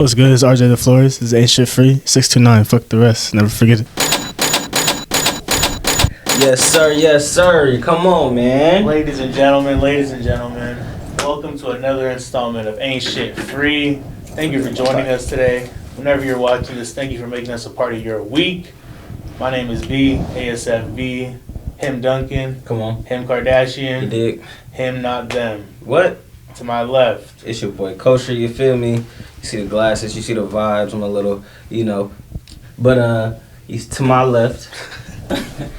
What's good? It's RJay The Florist. This ain't shit free. 629. Fuck the rest. Never forget it. Yes, sir. Yes, sir. Come on, man. Ladies and gentlemen, welcome to another installment of Ain't Shit Free. Thank you for joining us today. Whenever you're watching this, thank you for making us a part of your week. My name is B, ASFB, him Duncan, Come on. him Kardashian, You dig? him not them. What? To my left. It's your boy Kosher, you feel me? You see the glasses, you see the vibes. I'm a little, But he's to my left.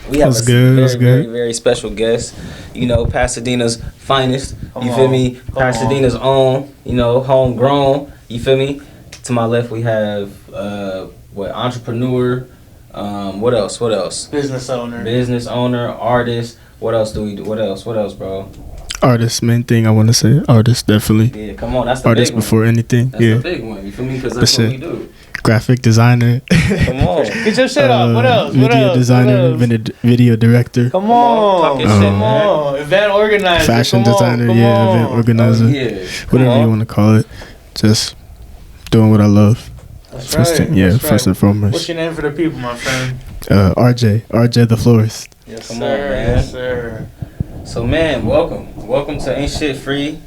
We have a very special guest. Pasadena's finest. You feel me? Pasadena's own, homegrown. You feel me? To my left we have entrepreneur. What else? Business owner, artist. What else do we do? What else, bro? Artist, main thing I want to say. Artist, definitely. Yeah, come on. That's the artist big one. before anything. That's yeah. the big one. You feel me? Because that's what we do. Graphic designer. Come on. Get your shit up. What else? Video designer, video director. Come on. Come on. Event organizer. Fashion designer, event organizer. Whatever you want to call it. Just doing what I love. That's right. First and foremost. What's your name for the people, my friend? RJay The Florist. Yes, Come sir. on, man. Yes, sir. So, man, welcome to Ain't Shit Free.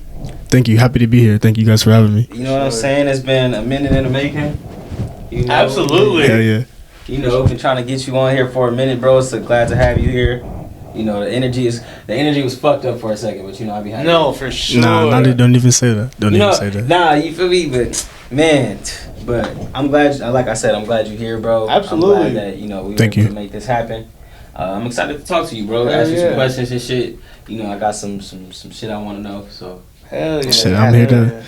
Thank you. Happy to be here. Thank you guys for having me. You know what I'm saying? It's been a minute in the making. Absolutely. Hell yeah. Been trying to get you on here for a minute, bro. So glad to have you here. The energy was fucked up for a second, but I be happy. No, for sure. Nah, don't even say that. Don't even say that. Nah, you feel me? But man, I'm glad. Like I said, I'm glad you're here, bro. Absolutely. I'm glad that we were able to make this happen. I'm excited to talk to you, bro. Ask you some questions and shit. I got some shit I want to know. So hell yeah. Shit, I'm here to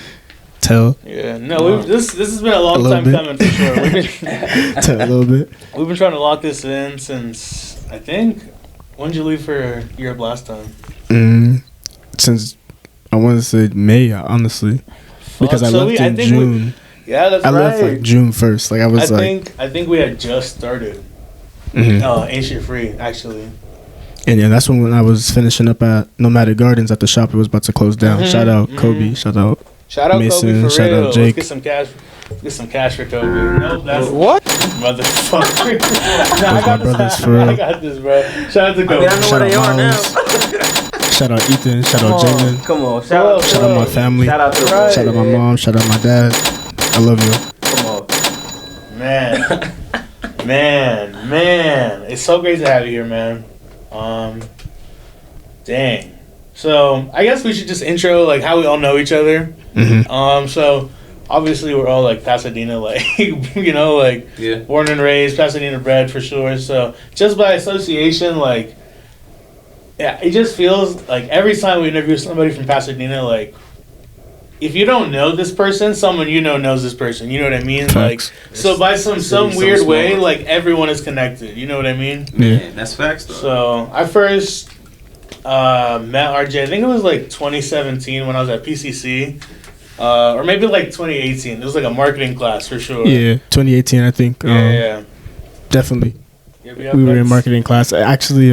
tell. Yeah, no, this has been a long time coming for sure. Tell a little bit. We've been trying to lock this in since I think. When did you leave for Europe last time? Since I want to say May, honestly, because I left in June. That's right. I left like June 1st. Like I think we had just started. Ain't Shit Free, actually. And yeah, that's when I was finishing up at Nomadic Gardens at the shop. It was about to close down. Shout out Kobe. Shout out Mason. Kobe for shout real. out Jake. Let's get some cash for Kobe. Nope, that's what? Motherfucker. I got this, bro. Shout out to Kobe. I know where they are now. Shout out Ethan. Shout out Jalen. Come on. Shout out my family. Shout out to Shout out my mom. Shout out my dad. I love you. Come on. Man. It's so great to have you here, man. Dang. So I guess we should just intro like how we all know each other. So obviously we're all like Pasadena, like born and raised, Pasadena bred for sure. So just by association, it just feels like every time we interview somebody from Pasadena, like if you don't know this person, someone knows this person. You know what I mean? Facts. So by some weird way, everyone is connected. You know what I mean? Yeah, that's facts though. So I first met RJ, I think it was 2017 when I was at PCC. Or maybe 2018. It was a marketing class for sure. Yeah, 2018 I think. Yeah. Definitely. We were in marketing class. Actually,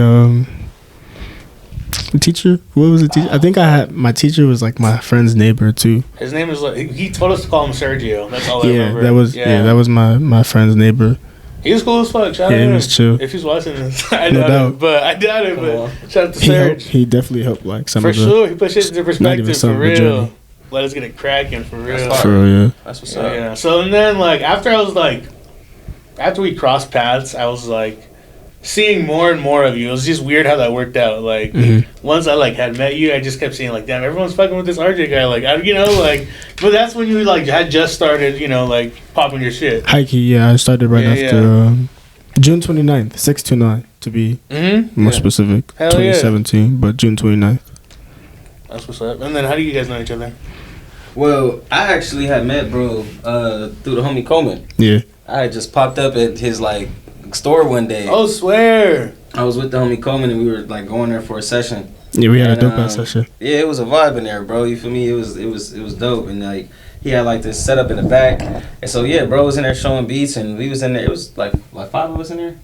the teacher? What was the teacher? I think my teacher was my friend's neighbor too. His name was he told us to call him Sergio. That's all I remember. That was my friend's neighbor. He was cool as fuck. Shout out to him. He was chill. If he's watching this, I doubt it. But shout out to Serge. He definitely helped some for of the, sure. He put shit into perspective for real. Let us get it cracking for real. For real, yeah. That's what's up. Yeah. So and then after we crossed paths, I was seeing more and more of you. It was just weird how that worked out. Once I had met you, I just kept seeing damn, everyone's fucking with this RJ guy. But that's when you had just started, popping your shit. Hikey, yeah, I started right after June 29th, 629 to be more specific. Hell 2017, but June 29th. That's what's up. And then how do you guys know each other? Well, I actually had met bro through the homie Coleman. Yeah. I had just popped up at his store one day. Oh, swear. I was with the homie Coleman and we were going there for a session. Yeah, we had a dope ass session. Yeah, it was a vibe in there, bro. You feel me? It was dope, and he had this setup in the back, and so yeah, bro was in there showing beats, and we was in there. It was like 5 of us in there.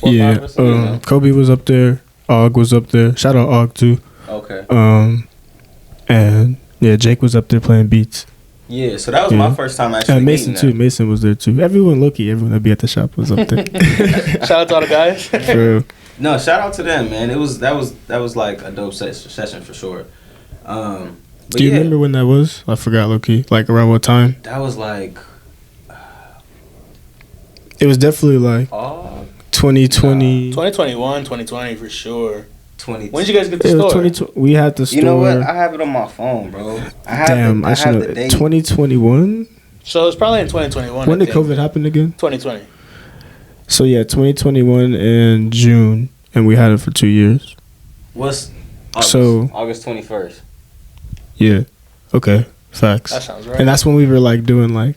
4 or 5 of us, Kobe was up there. Og was up there. Shout out Og too. Okay. And yeah, Jake was up there playing beats. Yeah, so that was my first time actually. And Mason too. Mason was there too. Everyone that be at the shop was up there. Shout out to all the guys. For real. No, shout out to them, man. That was like a dope session for sure. Do you remember when that was? I forgot, low-key. Like around what time? That was like. It was definitely like 2020. 2021, 2020 for sure. 20. When did you guys get the store? We had the store. You know what? I have it on my phone, bro. I have the date. 2021. So it's probably in 2021. When did COVID happen again? 2020. So yeah, 2021 in June, and we had it for 2 years. What's August 21st? Yeah. Okay. Facts. That sounds right. And that's when we were like doing like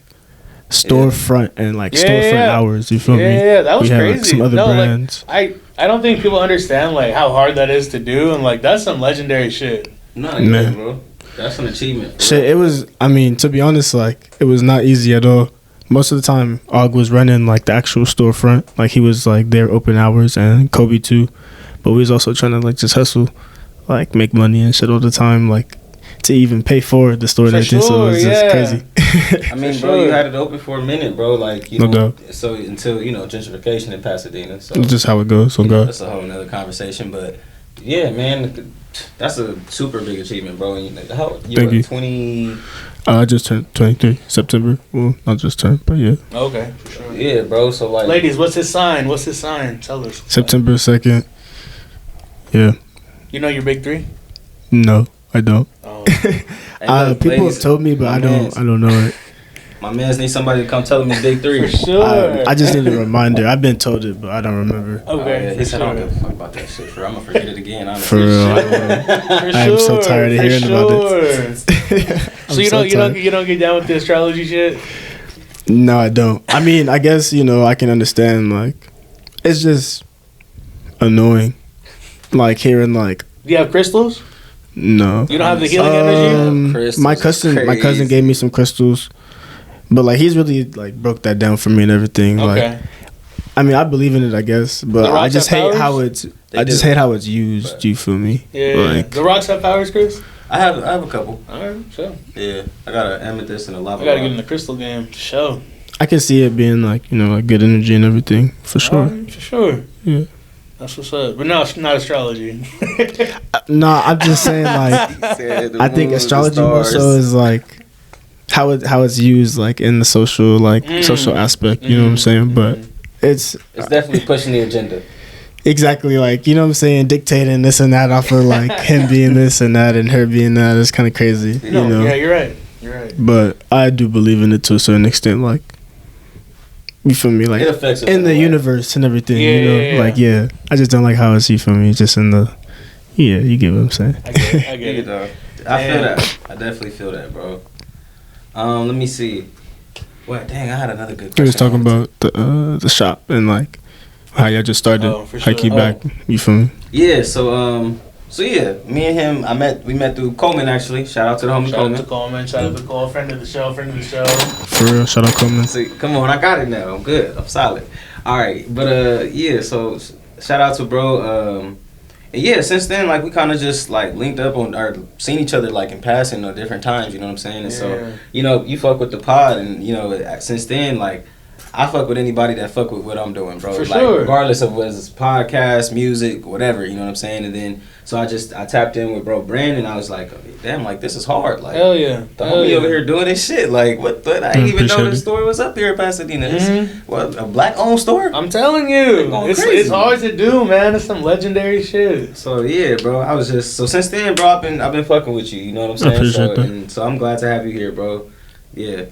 storefront and like storefront hours. You feel me? Yeah, that was crazy. Had, like, some other brands. Like, I don't think people understand like how hard that is to do, and like that's some legendary shit. No, man, bro. That's an achievement. Shit, it was. I mean, to be honest, like it was not easy at all. Most of the time, Og was running like the actual storefront. Like he was like there open hours, and Kobe too. But we was also trying to like just hustle, like make money and shit all the time, like to even pay for the store and everything. Sure, so it was just crazy. I mean, bro, you had it open for a minute, bro. Like, you know, so until gentrification in Pasadena. So it's just how it goes. So that's a whole nother conversation. But yeah, man, that's a super big achievement, bro. And Thank you. 20. I just turned 23 September. Well, not just turned, but yeah. Okay, for sure. Yeah, bro. So like, ladies, what's his sign? What's his sign? Tell us. September 2nd. Yeah. You know your big three? No, I don't. Oh. People have told me, but I don't know it. My mans need somebody to come tell me big three. For sure. I just need a reminder. I've been told it, but I don't remember. Okay. He said, I don't give a fuck about that shit. I'm gonna forget it again. Honestly. For real. I am so tired of hearing about it. So you don't get down with the astrology shit? No, I don't. I mean, I guess I can understand. Like, it's just annoying. Like hearing like. Do you have crystals? No. You don't have the healing energy? My cousin gave me some crystals, but like he's really like broke that down for me and everything. Okay. Like, I mean, I believe in it, I guess, but I just hate how it's. Hate how it's used. Do you feel me? Yeah. Like, the rocks have powers, Chris. I have a couple. All right, sure. Yeah, I got an amethyst and a lava. I gotta get in the crystal game. Sure. I can see it being like like good energy and everything for sure. Right, for sure. Yeah. That's what's up. But no, it's not astrology. No, I'm just saying like I think astrology more so is like how it's used like in the social social aspect. You know what I'm saying? But it's definitely pushing the agenda. Exactly, like you know what I'm saying, dictating this and that off of like him being this and that and her being that. It's kind of crazy. Yeah, you're right. You're right. But I do believe in it to a certain extent. Like, you feel me? Like, it affects in the universe and everything. Yeah. Like, I just don't like how it's, you feel me? Just in the, you get what I'm saying. I get it. I feel that. I definitely feel that, bro. Let me see. What? Dang, I had another good question. We was talking about the shop and like how y'all just started Hikey back. You feel me? Yeah. So yeah, me and him, we met through Coleman actually. Shout out to the homie Coleman. Shout out to Cole, friend of the show. For real, shout out Coleman. See, come on, I got it now. I'm good. I'm solid. All right, but so shout out to bro. And yeah, since then, like we kind of just like linked up on or seen each other like in passing at different times. You know what I'm saying? And so you fuck with the pod, and since then like. I fuck with anybody that fuck with what I'm doing, bro. For like, sure. Regardless of whether it's podcast, music, whatever, you know what I'm saying? And then, so I tapped in with bro Brandon, and I was like, damn, like, this is hard. Like, hell yeah. The homie over here doing this shit. Like, what the? I didn't even know the store was up here in Pasadena. What, a black-owned store? I'm telling you. It's hard to do, man. It's some legendary shit. So, yeah, bro. I was just, so since then, bro, I've been fucking with you, you know what I'm saying? I appreciate that. So I'm glad to have you here, bro. Yeah.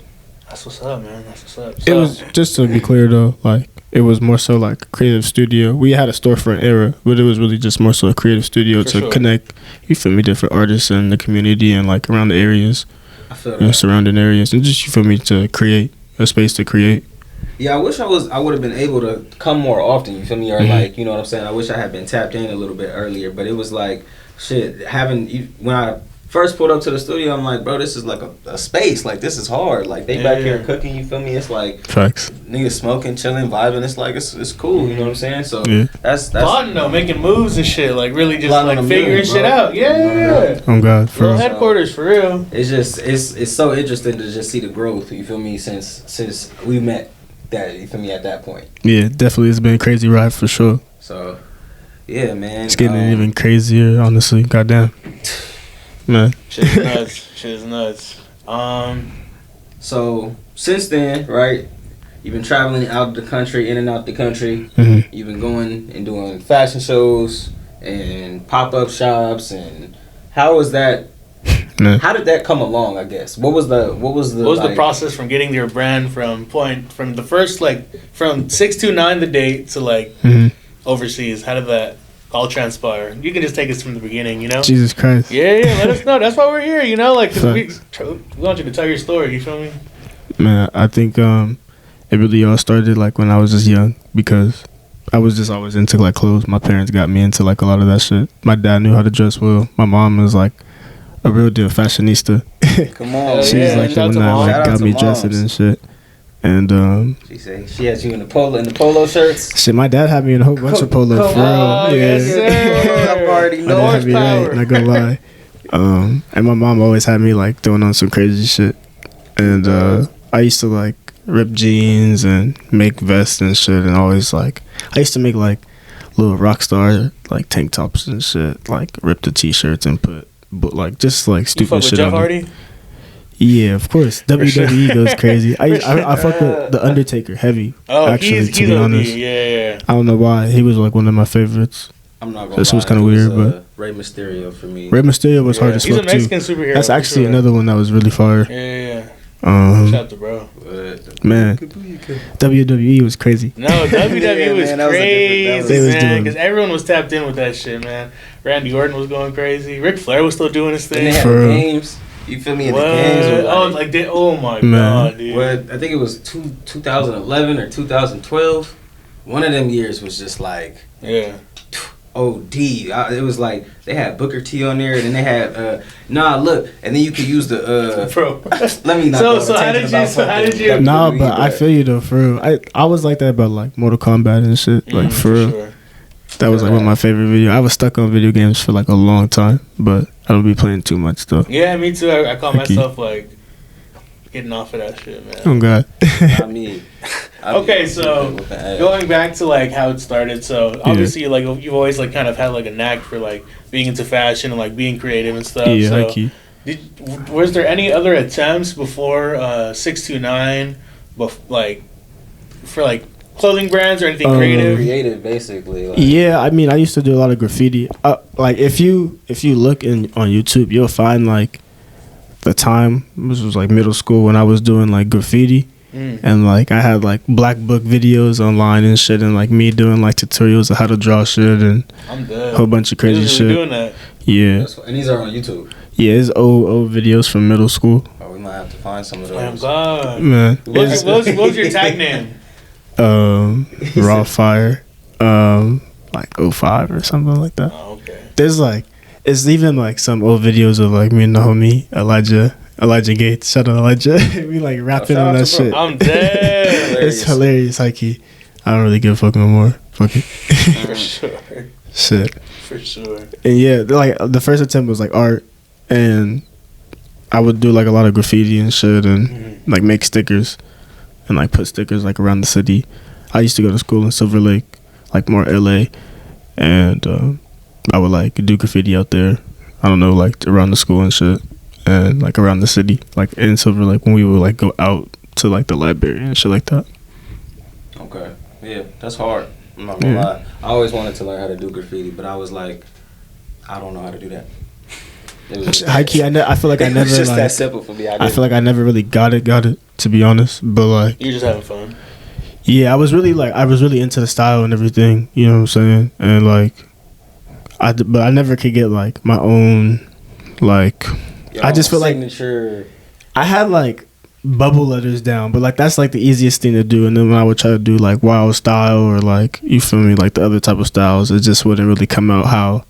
That's what's up, man. That's what's up. It was, just to be clear though, like it was more so like a creative studio. We had a storefront era, but it was really just more so a creative studio connect, you feel me, different artists in the community and like around the areas, I feel that. Surrounding areas, and just, you feel me, to create a space to create. Yeah, I wish I would have been able to come more often, you feel me, or like, you know what I'm saying, I wish I had been tapped in a little bit earlier, but it was like, shit, when I first pulled up to the studio, I'm like, bro, this is like a space. Like, this is hard. Like, they back here cooking, you feel me? It's like facts. Niggas smoking, chilling, vibing. It's like it's cool. You know what I'm saying? So that's plotting though, making moves and shit. Like really just like figuring shit out. Yeah. Oh God, for real. Headquarters for real. It's just it's so interesting to just see the growth. You feel me? Since we met, that you feel me at that point. Yeah, definitely, it's been a crazy ride for sure. So, yeah, man. It's getting even crazier, honestly. Goddamn. Man. Shit is nuts. So, since then, right, you've been traveling out of the country, in and out the country. Mm-hmm. You've been going and doing fashion shows and pop-up shops. And how was that? Man. How did that come along, I guess? What was the process from getting your brand from the first, like, from 629 the date to, like, overseas? How did that all transpire? You can just take us from the beginning, you know? Jesus Christ. Yeah, let us know. That's why we're here, you know? Like, cause we want you to tell your story, you feel me? Man, I think it really all started, like, when I was just young, because I was just always into, like, clothes. My parents got me into, like, a lot of that shit. My dad knew how to dress well. My mom was, like, a real deal fashionista. Come on. She's like the one that, like, got me dressing and shit. And she said she had you in the polo shirts. Shit, my dad had me in a whole bunch of polo for real. Yeah, yes, I've already know. Had me right, not gonna lie. And my mom always had me like throwing on some crazy shit. And I used to like rip jeans and make vests and shit. And always like I used to make like little rock star like tank tops and shit. Like rip the t-shirts and put like just like stupid shit on it. Yeah, of course. WWE goes crazy. I fuck with The Undertaker heavy. Oh, actually, to be honest. Yeah. I don't know why. He was like one of my favorites. I'm not gonna lie. This was kind of weird, but Rey Mysterio for me. Rey Mysterio was hard as fuck too. He's a Mexican superhero. That's actually another one that was really fire. Yeah. Shout out to bro. Man, WWE was crazy. No, WWE was crazy, man. Because everyone was tapped in with that shit, man. Randy Orton was going crazy. Ric Flair was still doing his thing. And they had games. You feel me? In the games. Oh my god, dude. I think it was 2011 or 2012. One of them years was just like OD. It was like they had Booker T on there, and then they had and then you could use the bro. Let me not. So how did you? Nah, but I feel you though, for real. I was like that about like Mortal Kombat and shit, like for real. Sure. That was like one of my favorite videos. I was stuck on video games for like a long time, but I don't be playing too much though. Yeah, me too. I caught myself like getting off of that shit, man. Oh God. Okay, so going back to like how it started. So obviously, like you've always like kind of had like a knack for like being into fashion and like being creative and stuff. Yeah, so was there any other attempts before 629, like for like clothing brands or anything creative basically? Like. Yeah, I mean, I used to do a lot of graffiti. Like if you look on YouTube, you'll find like the time, this was like middle school, when I was doing like graffiti. And like I had like black book videos online and shit, and like me doing like tutorials of how to draw shit and a whole bunch of crazy shit. Doing that. Yeah. And these are on YouTube. Yeah, it's old videos from middle school. Oh, we might have to find some of those. Oh God, man. What was your tag name? Raw Fire, like 05 or something like that. Oh, okay. There's like, it's even like some old videos of like me and the homie Elijah Gates. Shout out Elijah. We like rapping on that shit. I'm dead. It's hilarious, Heike. I don't really give a fuck no more. Fuck it. For sure. Shit. For sure. And yeah, like the first attempt was like art, and I would do like a lot of graffiti and shit, and like make stickers, and like put stickers like around the city. I used to go to school in Silver Lake, like more LA, and I would like do graffiti out there. I don't know, like around the school and shit. And like around the city, like in Silver Lake, when we would like go out to like the library and shit like that. Okay, yeah, that's hard. I'm not gonna lie. I always wanted to learn how to do graffiti, but I was like, I don't know how to do that. High key, I feel like I never. It's just like, that simple for me. I feel like I never really got it, to be honest. But like, you're just having fun. Yeah, I was really into the style and everything. You know what I'm saying? And like, but I never could get like my own like. I just feel signature. Like I had like bubble letters down, but like that's like the easiest thing to do. And then when I would try to do like wild style or like, you feel me, like the other type of styles, it just wouldn't really come out how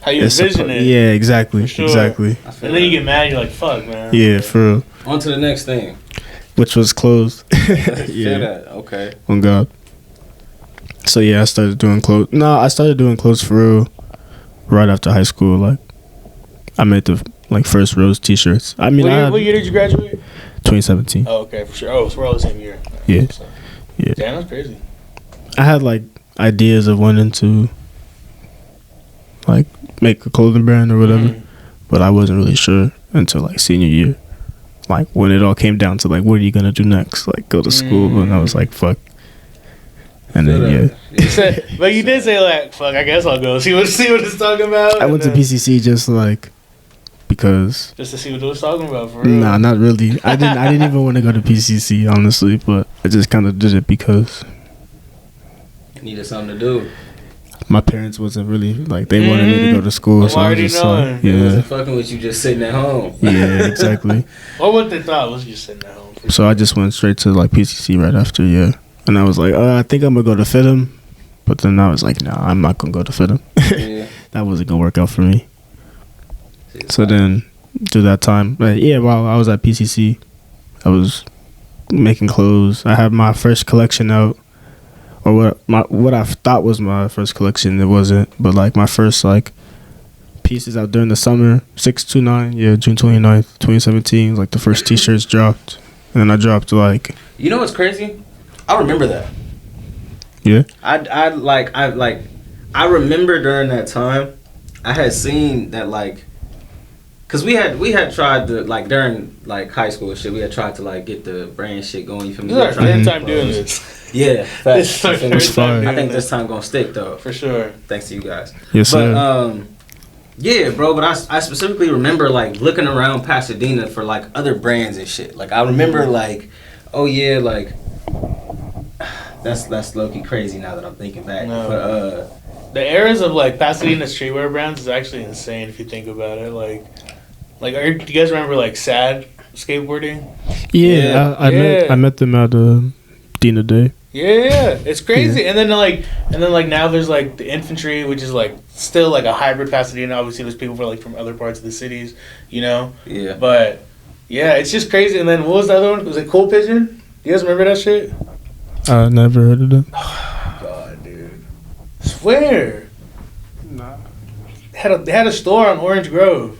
how you envision it. Yeah, exactly. Sure. Exactly. And then you get mad, you're like, fuck, man. Yeah, for real. On to the next thing. Which was clothes. Yeah. That. Okay. On God. So yeah, I started doing clothes. No, I started doing clothes for real right after high school. Like, I made the first Rose T-shirts. I mean, what year did you graduate? 2017. Oh, okay, for sure. Oh, so we're all the same year. Yeah. So. Yeah. Damn, that's crazy. I had like ideas of wanting to like make a clothing brand or whatever, but I wasn't really sure until like senior year. Like when it all came down to like, what are you gonna do next? Like go to school, and I was like, fuck. And then but you did say like, fuck. I guess I'll go see what it's talking about. I went to PCC just like because just to see what it was talking about. For real. Nah, not really. I didn't even want to go to PCC honestly, but I just kind of did it because needed something to do. My parents wasn't really like they wanted me to go to school, so I was just like, They wasn't fucking with you just sitting at home. Yeah, exactly. Or what they thought was just sitting at home. So I just went straight to like PCC right after, and I was like, I think I'm gonna go to FITM, but then I was like, nah, I'm not gonna go to FITM. Yeah. That wasn't gonna work out for me. So then, through that time, while I was at PCC, I was making clothes. I had my first collection out. Or what I thought was my first collection, it wasn't. But like my first like pieces out during the summer, 629, June 29th, 2017. Like the first T-shirts dropped, and then I dropped like. You know what's crazy? I remember that. Yeah. I remember during that time, I had seen that like, cause we had tried to like during like high school and shit, we had tried to like get the brand shit going. You feel me? This is our third time doing this. Yeah, facts. I think this time gonna stick though. For sure. Thanks to you guys. Yes, sir. But yeah, bro. But I specifically remember like looking around Pasadena for like other brands and shit. Like I remember like, oh yeah, like that's low key crazy now that I'm thinking back. No. But the eras of like Pasadena streetwear brands is actually insane if you think about it. Do you guys remember like Sad skateboarding? Yeah, I met them at Dina Day. Yeah, it's crazy. Yeah. And then now there's like the Infantry, which is like still like a hybrid Pasadena. Obviously, there's people from other parts of the cities, Yeah. But yeah, it's just crazy. And then what was the other one? Was it Cool Pigeon? You guys remember that shit? I never heard of them. Oh, God, dude. Swear. Nah. They had a store on Orange Grove.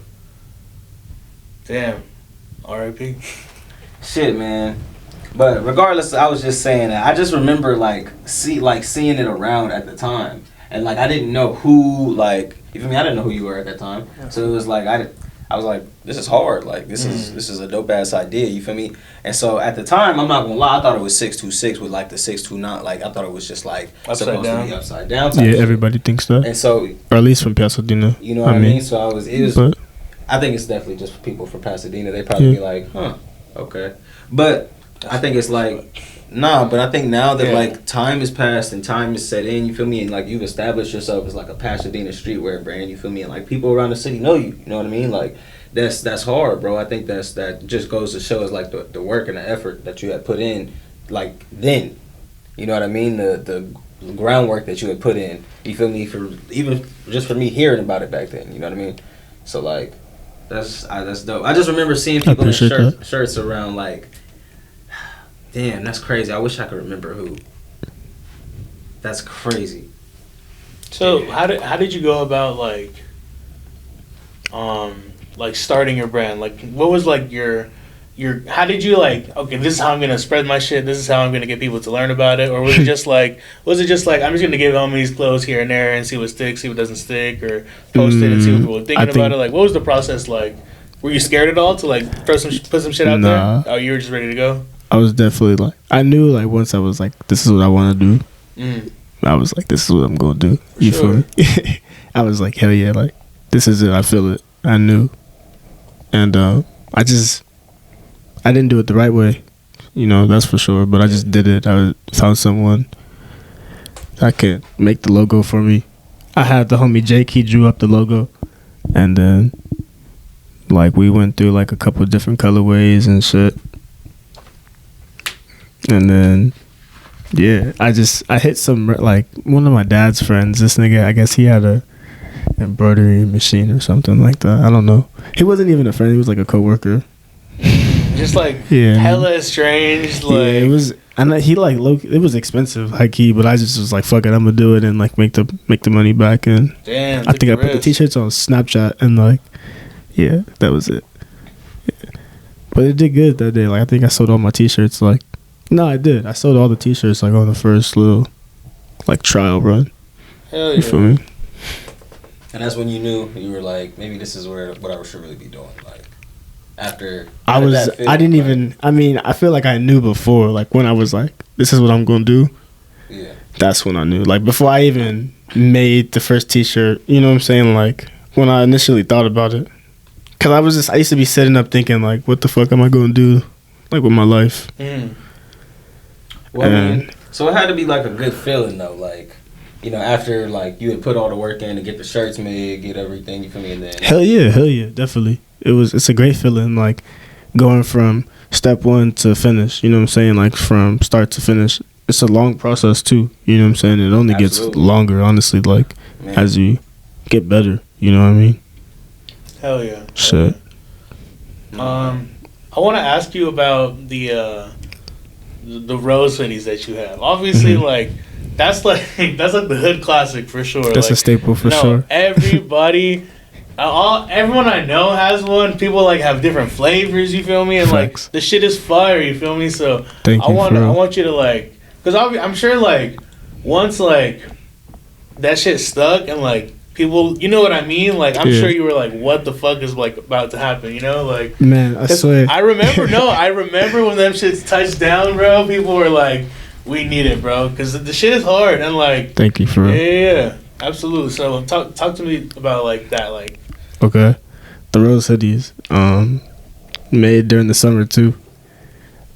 Damn. R.I.P. Shit, man. But regardless, I was just saying that I just remember seeing it around at the time, and like I didn't know who like you feel me. I didn't know who you were at that time, so it was like I was like, this is hard. Like this is a dope ass idea. You feel me? And so at the time, I'm not gonna lie, I thought it was 626 with like the 629. Like I thought it was just like upside down. To be upside down. Yeah, everybody thinks that. And so, or at least from Pasadena. You know what I mean? So it was. But, I think it's definitely just for people from Pasadena. They probably be like, okay, but. I think it's like, but I think now that like time has passed and time is set in, you feel me, and like you've established yourself as like a Pasadena streetwear brand, you feel me, and like people around the city know you, you know what I mean? Like that's hard, bro. I think that just goes to show us like the work and the effort that you had put in, like then, you know what I mean? The groundwork that you had put in, you feel me, for even just for me hearing about it back then, you know what I mean? So like that's dope. I just remember seeing people in shirts around like. Damn, that's crazy. I wish I could remember who. That's crazy. So how did you go about like starting your brand? Like what was like your how did you like, okay, this is how I'm gonna spread my shit, this is how I'm gonna get people to learn about it? Or was it just like I'm just gonna give homies clothes here and there and see what sticks, see what doesn't stick, or post it and see what people are thinking about it? Like what was the process like? Were you scared at all to like put some shit out there? Oh, you were just ready to go? I was definitely like, I knew like once I was like, this is what I want to do. I was like, this is what I'm going to do. You feel me? I was like, hell yeah, like this is it. I feel it. I knew. And I didn't do it the right way, that's for sure. But I just did it. I found someone that could make the logo for me. I had the homie Jake, he drew up the logo. And then like we went through like a couple of different colorways and shit. And then, I hit some, like, one of my dad's friends, this nigga, I guess he had embroidery machine or something like that. I don't know. He wasn't even a friend. He was like a coworker. Just like hella strange. Like it was. And he like it was expensive, high key, but I just was like, fuck it, I'm gonna do it and like make the money back. And damn, I think I put the t-shirts on Snapchat and like, yeah, that was it. Yeah. But it did good that day. Like I think I sold all my t-shirts. Like, no, I did. I sold all the t-shirts like on the first little like trial run. Hell yeah. You feel me? And that's when you knew you were like, maybe this is what I should really be doing. Like. After I feel like I knew before, like when I was like, this is what I'm gonna do. Yeah. That's when I knew. Like before I even made the first t-shirt, you know what I'm saying? Like when I initially thought about it. Cause I used to be sitting up thinking like, what the fuck am I gonna do like with my life? Well, I mean, so it had to be like a good feeling though, like, you know, after like you had put all the work in to get the shirts made, get everything, you feel me? And then hell yeah, definitely. It's a great feeling, like going from step one to finish, you know what I'm saying? Like from start to finish. It's a long process too, you know what I'm saying? It only gets longer, honestly, like as you get better, you know what I mean? Hell yeah. Shit. I want to ask you about the rose hoodies that you have. Obviously, like that's like the hood classic for sure. That's like, a staple for sure. Everybody. Everyone I know has one. People like have different flavors. You feel me? And Facts. like the shit is fire. You feel me? So I want you to like, because I'm sure like once like that shit stuck and like people, you know what I mean? Like I'm sure you were like, what the fuck is like about to happen? You know, like man, I swear. I remember when them shits touched down, bro. People were like, we need it, bro, because the shit is hard and like. Thank you for real. Yeah, absolutely. So talk to me about like that, like. Okay, the rose hoodies, made during the summer too.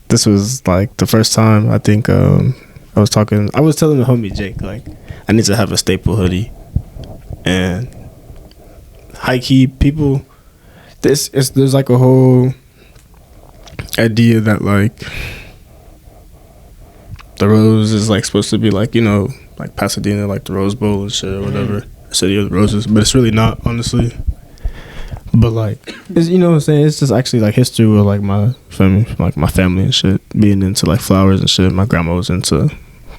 This was like the first time I think I was telling the homie Jake like I need to have a staple hoodie, and high key people, there's like a whole idea that like the rose is like supposed to be like, you know, like Pasadena, like the Rose Bowl and shit or whatever, City of the Roses, but it's really not, honestly. But like, it's, you know what I'm saying? It's just actually like history with like my family and shit being into like flowers and shit. My grandma was into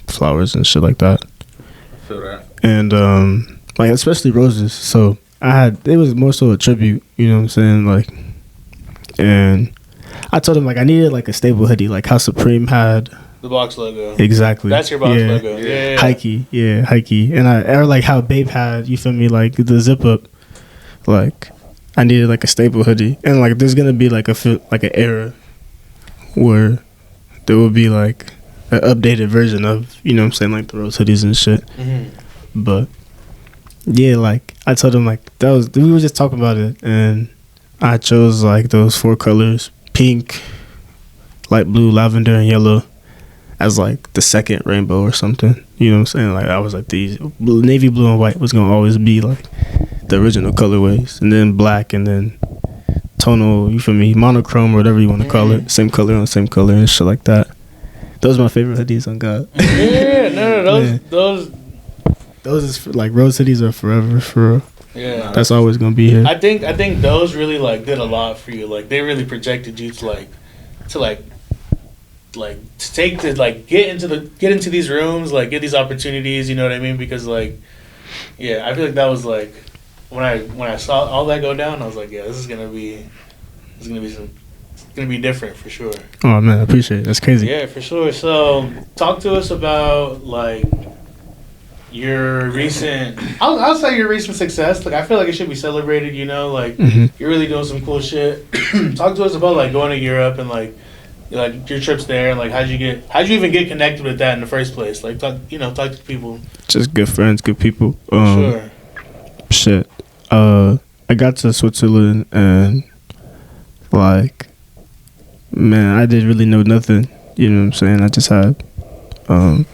flowers and shit like that. I feel that. And like especially roses. So it was more so a tribute. You know what I'm saying? Like, and I told him like I needed like a staple hoodie, like how Supreme had the box logo. Exactly. That's your box logo. Yeah. Hikey. And or like how Babe had, you feel me, like the zip up. Like I needed like a staple hoodie, and like there's gonna be like an era where there will be like an updated version of, you know what I'm saying, like the rose hoodies and shit. But yeah, like I told him like we were just talking about it, and I chose like those 4 colors: pink, light blue, lavender, and yellow as like the second rainbow or something. You know what I'm saying? Like I was like, these navy blue and white was gonna always be like the original colorways, and then black, and then tonal, you feel me, monochrome or whatever you want to call it, same color on same color and shit like that. Those are my favorite hoodies on God. Those is like rose hoodies are forever, for real. Yeah, that's always gonna be here. I think those really like did a lot for you. Like they really projected you to get into these rooms, like get these opportunities. You know what I mean? Because like, yeah, I feel like that was like when I saw all that go down, I was like, yeah, it's gonna be different for sure. Oh man, I appreciate it. That's crazy. Yeah, for sure. So talk to us about like your recent, I'll say your recent success. Like I feel like it should be celebrated, you know, like you're really doing some cool shit. Talk to us about like going to Europe and like your trips there, and like how'd you even get connected with that in the first place? Like talk to people. Just good friends, good people. Sure. Shit. I got to Switzerland and like, man, I didn't really know nothing. You know what I'm saying? I just had I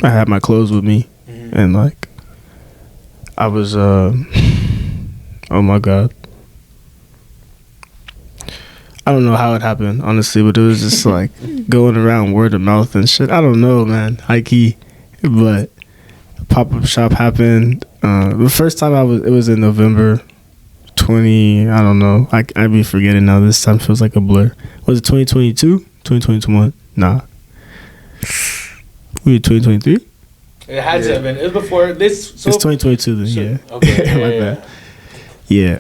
had my clothes with me, and like I was oh my God, I don't know how it happened, honestly, but it was just like going around word of mouth and shit. I don't know, man, high key, but a pop-up shop happened, The first time it was in November 20. I don't know. I be forgetting now. This time feels like a blur. Was it 2022? 2021? Nah. We 2023. It had to have been. It was before this. So it's 2022 then. so, Yeah. Okay. Bad. Yeah.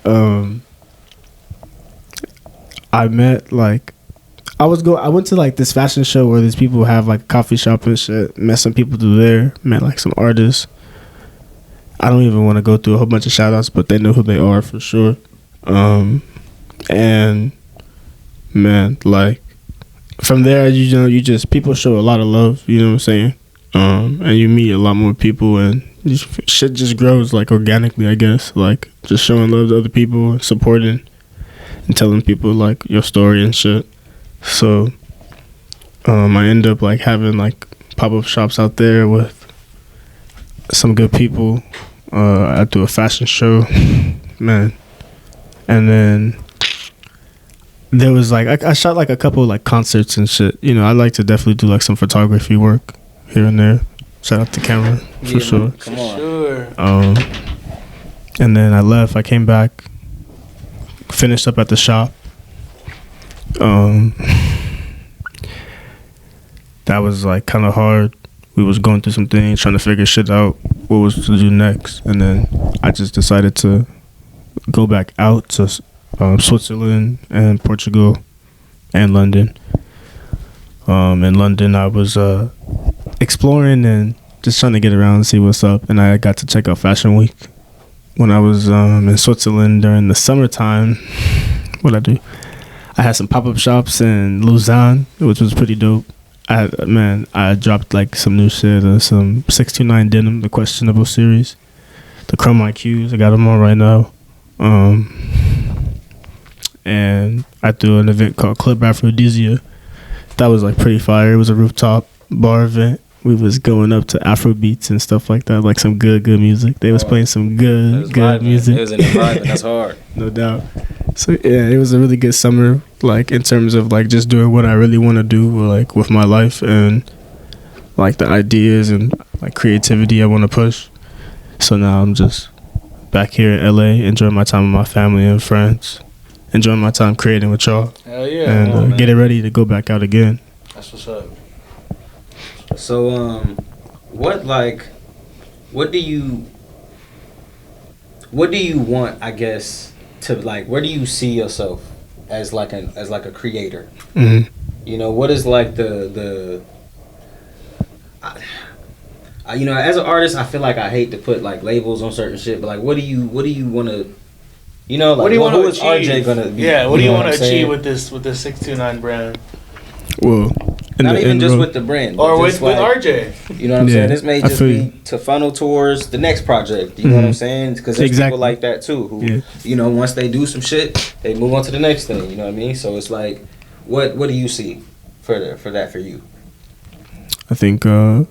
I met like. I went to like this fashion show where these people have like a coffee shop and shit. Met some people through there. Met like some artists. I don't even want to go through a whole bunch of shout outs, but they know who they are for sure. And man, like from there, you just people show a lot of love. You know what I'm saying? And you meet a lot more people, and shit just grows like organically, I guess. Like just showing love to other people, supporting, and telling people like your story and shit. So, I end up like having like pop-up shops out there with some good people. I do a fashion show, man, and then there was like I shot like a couple like concerts and shit. You know, I like to definitely do like some photography work here and there. Shout out to camera for sure. Man, come on. Sure. And then I left. I came back, finished up at the shop. That was like kind of hard. We was going through some things, trying to figure shit out, what was to do next, and then I just decided to go back out to Switzerland and Portugal and London. In London, I was exploring and just trying to get around and see what's up, and I got to check out Fashion Week. When I was in Switzerland during the summertime, what'd I do? I had some pop-up shops in Lausanne, which was pretty dope. I dropped like some new shit, some 629 denim, the questionable series, the Chrome IQs. I got them on right now. And I threw an event called Club Aphrodisia. That was like pretty fire. It was a rooftop bar event. We was going up to Afro beats and stuff like that, like some good music. They was playing some good music. It was an environment. That's hard. No doubt. So yeah, it was a really good summer, like in terms of like just doing what I really want to do, like with my life and like the ideas and like creativity I want to push. So now I'm just back here in LA, enjoying my time with my family and friends, enjoying my time creating with y'all. Hell yeah. And getting ready to go back out again. That's what's up. So what do you want, I guess, to like, where do you see yourself as like a creator? Mm-hmm. You know, what is like you know, as an artist, I feel like I hate to put like labels on certain shit, but like, what do you want to, you know, like, what do you want to achieve? RJ gonna be? Yeah, what do you want to achieve with this 629 brand? Well, not even just with the brand, or with like, RJ. You know what I'm saying? This may just be to funnel towards the next project. You know what I'm saying? Because there's people like that too, who you know, once they do some shit, they move on to the next thing. You know what I mean? So it's like, what do you see for you? I think in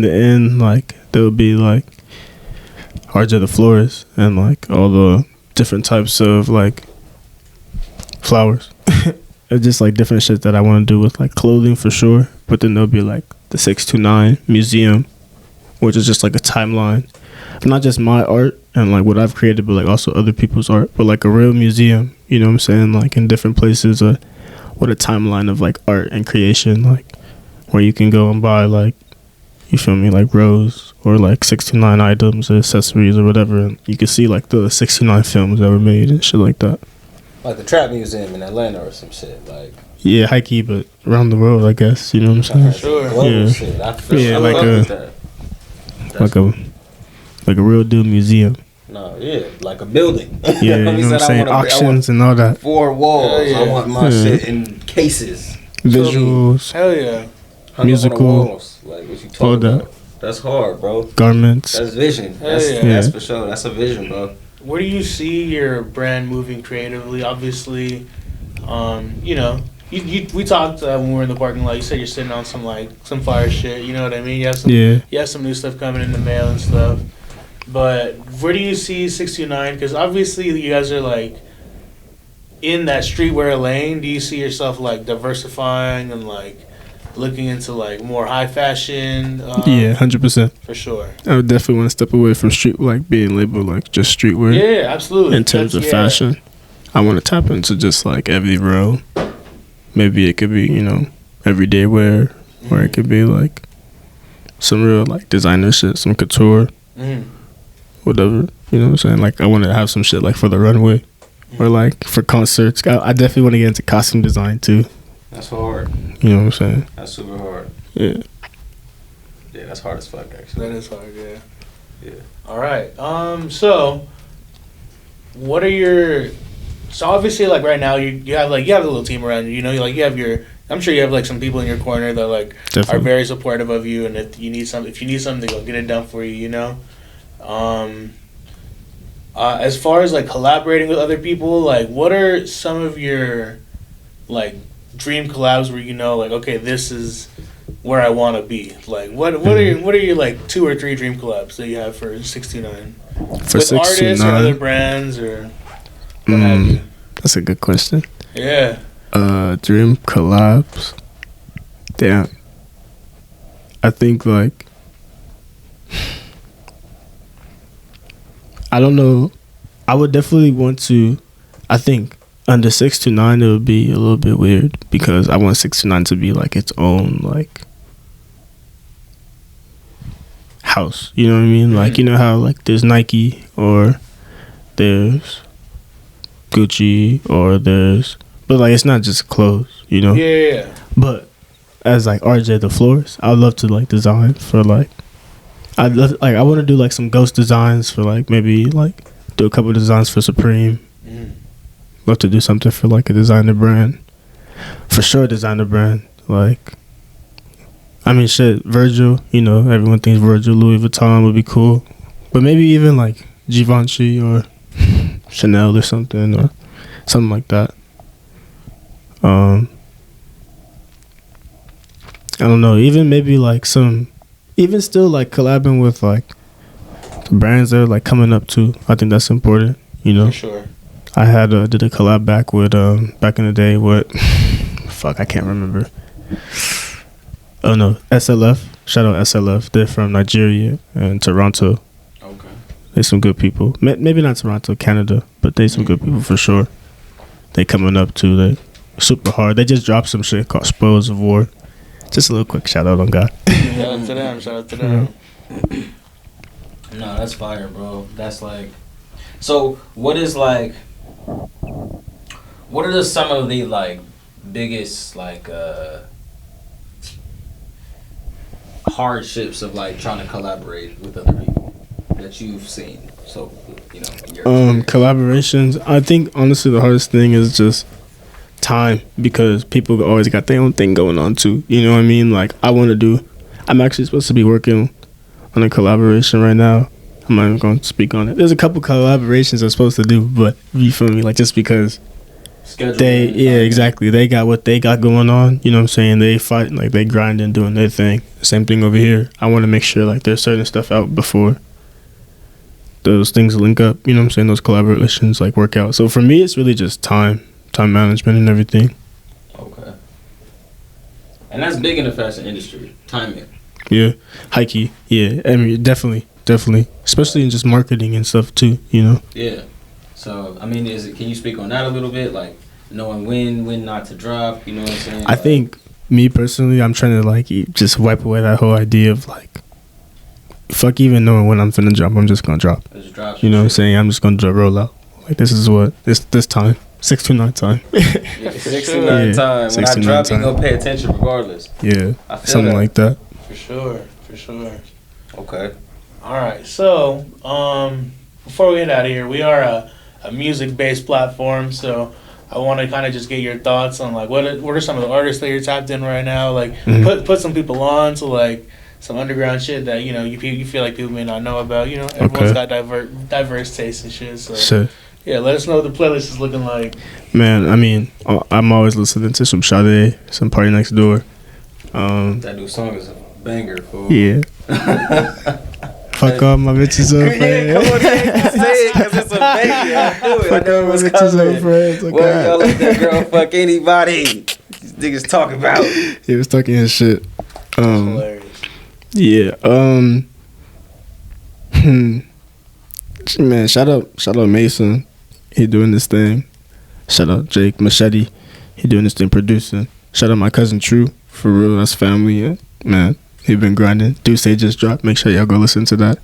the end, like there will be like RJay The Florist and like all the different types of like flowers. It's just like different shit that I want to do with like clothing for sure. But then there'll be like the 629 museum, which is just like a timeline, not just my art and like what I've created, but like also other people's art, but like a real museum. You know what I'm saying? Like in different places, with a timeline of like art and creation, like where you can go and buy like, you feel me, like rows or like 69 items or accessories or whatever, and you can see like the 69 films that were made and shit like that. Like the Trap Museum in Atlanta or some shit, like. Yeah, high key, but around the world, I guess. You know what I'm saying? For sure. Global shit. Like a real deal museum. No, yeah, like a building. Yeah, you know what I'm saying? Auctions and all that. 4 walls. Yeah. I want my shit in cases. Visuals. Hell yeah. Musical. Like what you talking about? That's hard, bro. Garments. That's vision. That's for sure. That's a vision, bro. Where do you see your brand moving creatively? Obviously, you know, we talked when we were in the parking lot. You said you're sitting on some fire shit. You know what I mean? You have some new stuff coming in the mail and stuff. But where do you see 629? Because obviously you guys are like in that streetwear lane. Do you see yourself like diversifying and like looking into like more high fashion. Yeah, 100%. For sure. I would definitely want to step away from street, like being labeled like just streetwear. Yeah, absolutely. In terms of fashion, I want to tap into just like every row. Maybe it could be, you know, everyday wear, or it could be like some real like designer shit, some couture, whatever. You know what I'm saying? Like I want to have some shit like for the runway, or like for concerts. I definitely want to get into costume design too. That's hard. You know what I'm saying? That's super hard. Yeah. Yeah, that's hard as fuck, actually. That is hard, yeah. Yeah. All right. So, what are your... So, obviously, like, right now, you have a little team around you, you know? You have your... I'm sure you have, like, some people in your corner that, like, Definitely. are very supportive of you, and if you need something, they'll get it done for you, you know? As far as, like, collaborating with other people, like, what are some of your, like, dream collabs where you know, like, okay, this is where I want to be? Like, what are your like 2 or 3 dream collabs that you have for 629? For with artists or other brands or what have you? That's a good question. Yeah. Dream collabs. Damn. I think like I don't know. I would definitely want to. I think under 629 it would be a little bit weird because I want 629 to be like its own like house. You know what I mean? Like you know how like there's Nike or there's Gucci or but like it's not just clothes. You know? Yeah. But as like RJay The Florist, I would love to like design for like I want to do like some ghost designs for like maybe like do a couple of designs for Supreme. Love to do something for like a designer brand. For sure a designer brand. Like I mean shit, Virgil, you know, everyone thinks Virgil, Louis Vuitton would be cool. But maybe even like Givenchy or Chanel or something like that. I don't know, even maybe like even still like collabing with like the brands that are like coming up too. I think that's important, you know. For sure. I had did a collab back with back in the day with fuck I can't remember. Oh no, SLF. Shout out SLF. They're from Nigeria and Toronto. Okay. They some good people. Maybe not Toronto, Canada, but they some good people for sure. They coming up too. They super hard. They just dropped some shit called Spoils of War. Just a little quick shout out on God. Shout out to them. No, that's fire, bro. That's like... So, what are some of the, like, biggest, like, hardships of, like, trying to collaborate with other people that you've seen? So, you know, in your collaborations, I think, honestly, the hardest thing is just time, because people always got their own thing going on, too. You know what I mean? Like, I'm actually supposed to be working on a collaboration right now. I'm not even going to speak on it. There's a couple collaborations I'm supposed to do, but you feel me? Like, just because exactly. They got what they got going on. You know what I'm saying? They fight, like, they grind and doing their thing. Same thing over here. I want to make sure, like, there's certain stuff out before those things link up. You know what I'm saying? Those collaborations, like, work out. So for me, it's really just time management and everything. Okay. And that's big in the fashion industry. Timing. Yeah. Hikey. Yeah. I mean, definitely. Especially in just marketing and stuff too, you know? Yeah. So, I mean, can you speak on that a little bit? Like, knowing when not to drop, you know what I'm saying? I think, me personally, I'm trying to, like, just wipe away that whole idea of, like, fuck even knowing when I'm finna drop, I'm just gonna drop. You know what I'm saying? I'm just gonna roll out. Like, this is what, this time. 629 time. Yeah, 629 time. When I drop, you're gonna pay attention regardless. Yeah. Something like that. For sure. Okay. All right, so before we get out of here, we are a music-based platform, so I want to kind of just get your thoughts on like what are some of the artists that you're tapped in right now? Like put some people on to like some underground shit that you know you feel like people may not know about. You know, everyone's got diverse tastes and shit. So yeah, let us know what the playlist is looking like. Man, I mean, I'm always listening to some Sade, some Party Next Door. That new song is a banger, fool. Yeah. Fuck all my bitches up, friends. Yeah, come on, say it, because it's a baby. I knew it. Fuck all my bitches up, friends. Well, y'all let that girl fuck anybody. Niggas talking about. He was talking his shit. Hilarious. Yeah. Man, shout out Mason. He doing this thing. Shout out Jake Machete. He doing this thing producing. Shout out my cousin True. For real, that's family. Yeah. Man, he been grinding. Deuce just dropped. Make sure y'all go listen to that.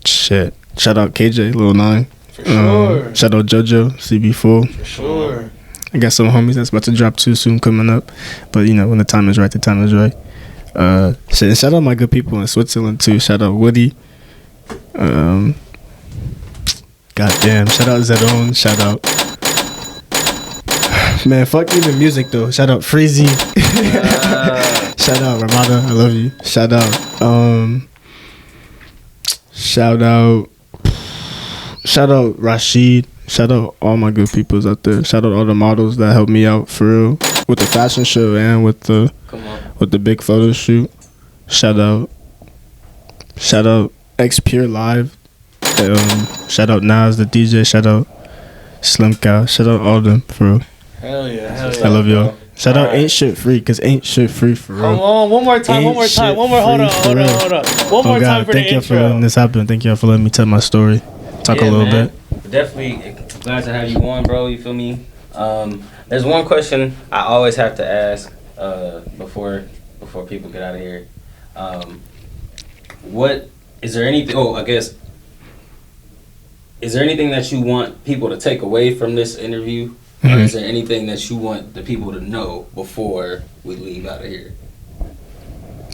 Shit. Shout out KJ, Lil 9. For sure. Shout out JoJo, CB4. For sure. I got some homies that's about to drop too soon coming up. But you know, when the time is right, the time is right. Shout out my good people in Switzerland too. Shout out Woody. Goddamn. Shout out Zedon. Shout out. Man, fuck even music though. Shout out Freezy. Shout out Ramada. I love you. Shout out. Shout out Rashid. Shout out all my good peoples out there. Shout out all the models that helped me out for real with the fashion show and with the big photo shoot. Shout out X Pure Live. Shout out Nas the DJ. Shout out Slim Cow. Shout out all of them for real. Hell yeah. I love y'all. Shout out Ain't Shit Free, cause ain't shit free for real. Come on, one more time. Hold on. One more time for the intro. Thank y'all for letting this happen. Thank y'all for letting me tell my story. Talk a little bit. Definitely glad to have you on, bro. You feel me? There's one question I always have to ask before people get out of here. What is there anything? Oh, I guess. Is there anything that you want people to take away from this interview, or is there anything that you want the people to know before we leave out of here?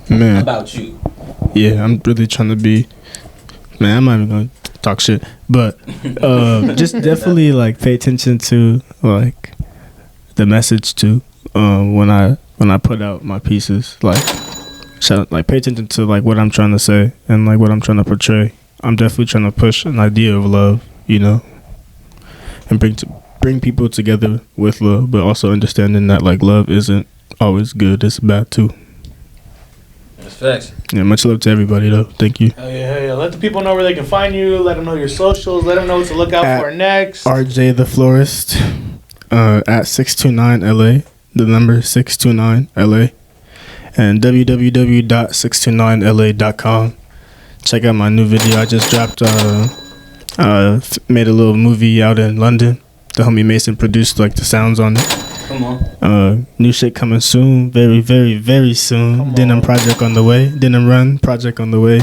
Man, about you. Yeah, I'm really trying to be. Man, I'm not even gonna talk shit, but just definitely like pay attention to like the message too. When I put out my pieces, like pay attention to like what I'm trying to say and like what I'm trying to portray. I'm definitely trying to push an idea of love, you know, and bring people together with love, but also understanding that like love isn't always good; it's bad too. That's facts. Yeah, much love to everybody though. Thank you. Hell yeah. Let the people know where they can find you. Let them know your socials. Let them know what to look out for next. RJay The Florist at 629 LA. The number 629 LA. And www.629la.com. Check out my new video. I just dropped. Made a little movie out in London. The homie Mason produced like the sounds on it. Come on. New shit coming soon. Very, very, very soon. Denim project on the way. Denim Run project on the way.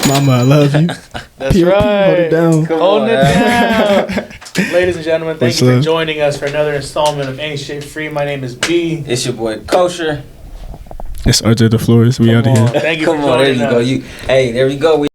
Mama, I love you. That's POP, right. Hold it down. Holding it down. Ladies and gentlemen, thank you for joining us for another installment of Ain't Shit Free. My name is B. It's your boy Kosher. It's RJay The Florist. We out of here. Thank you for joining us. There you go. Hey, there we go.